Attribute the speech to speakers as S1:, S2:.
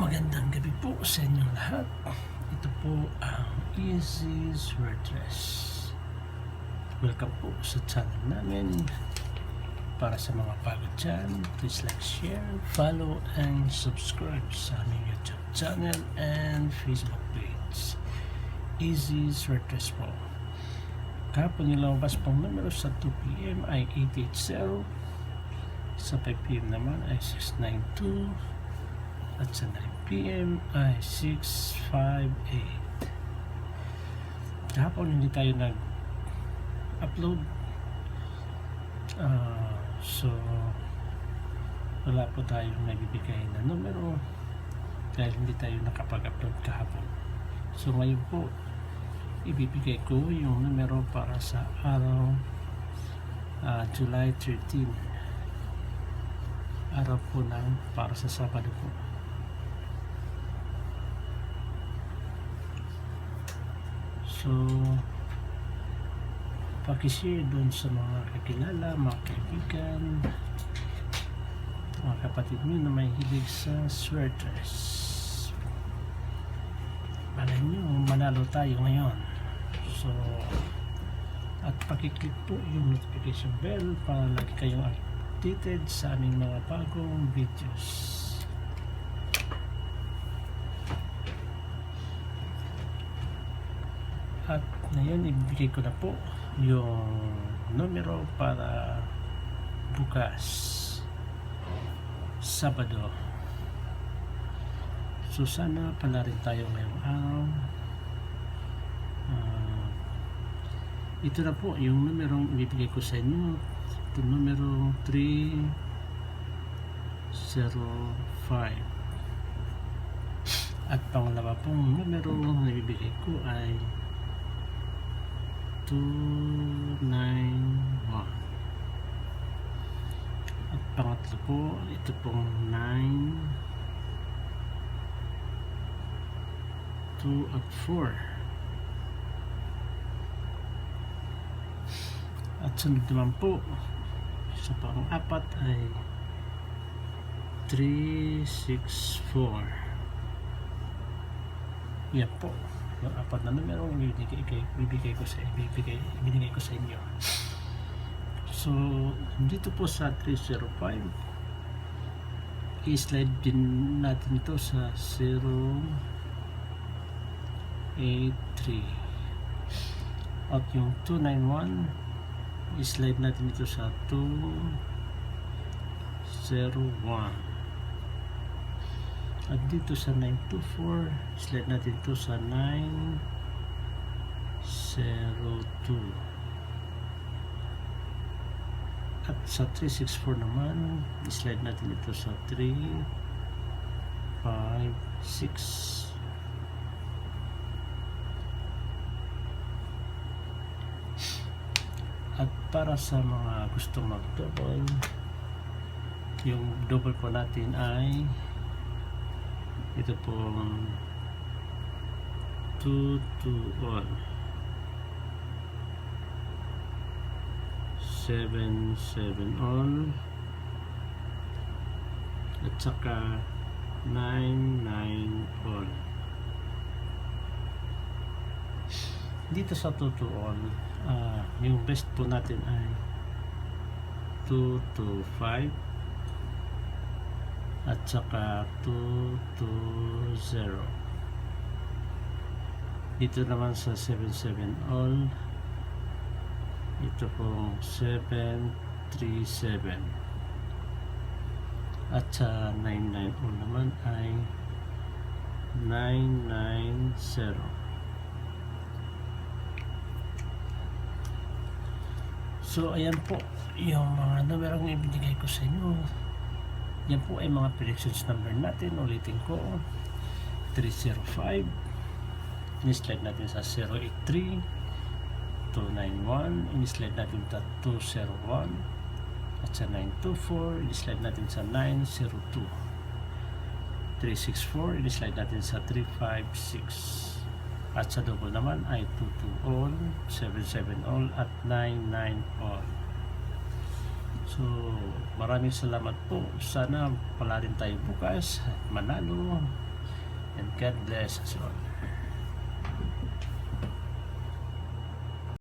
S1: Magandang gabi po sa inyong lahat. Ito po ang Easy Swordress. Welcome po sa channel namin. Para sa mga bago dyan, please like, share, follow, and subscribe sa aming YouTube channel and Facebook page. Easy Swordress po. Kahapon yung lumabas pong numero sa 2 PM ay 880. Sa 5 PM naman ay 692. At sa 9 PM ay 658. Kahapon hindi tayo nag-upload. So wala po tayong nagbibigay na numero dahil hindi tayo nakapag-upload kahapon. So ngayon po ibibigay ko yung numero para sa araw July 13, araw po ng para sa Sabado po. So pakishare doon sa mga kakilala, mga kaibigan, mga kapatid nyo na may hilig sa swordress. Malay nyo, manalo tayo ngayon. So at pakiclick po yung notification bell para lagi kayong updated sa aming mga bagong videos. At ngayon ibibigay ko na po yung numero para bukas Sabado. So sana pala rin tayo ngayong araw. Ito na po yung numerong ibibigay ko sa inyo. Ito numero 305. At pangalawa pong numero na ibibigay ko ay 291. At pangatlo po, ito pong 9, 2 at 4. At sunod naman po sa pang-apat ay 364. Yan po yung apat na numero ibibigay ko sa inyo. So dito po sa 305 i-slide din natin ito sa 083. At yung 291 i-slide natin ito sa 201. At dito sa 924 slide natin ito sa 902. At sa 364 naman slide natin ito sa 356. At para sa mga gustong mag-double, yung double po natin ay ito pong 2 to all 7 all at saka 9 all. Dito sa 2 to all yung best po natin ay 2 to 5 at saka 2 to 0. Dito naman sa 7 all ito pong 737. At sa 9 all naman ay 990. So ayan po yung mga numerong ibinigay ko sa inyo. Yan po ay mga predictions number natin. Ulitin ko, 305 in-slide natin sa 083, 291 in-slide natin sa 201, at sa 924 in-slide natin sa 902, 364 in-slide natin sa 356. At sa double naman ay 22 all, 77 all at 99 all. So maraming salamat po. Sana pala rin tayo bukas manalo And God bless us all.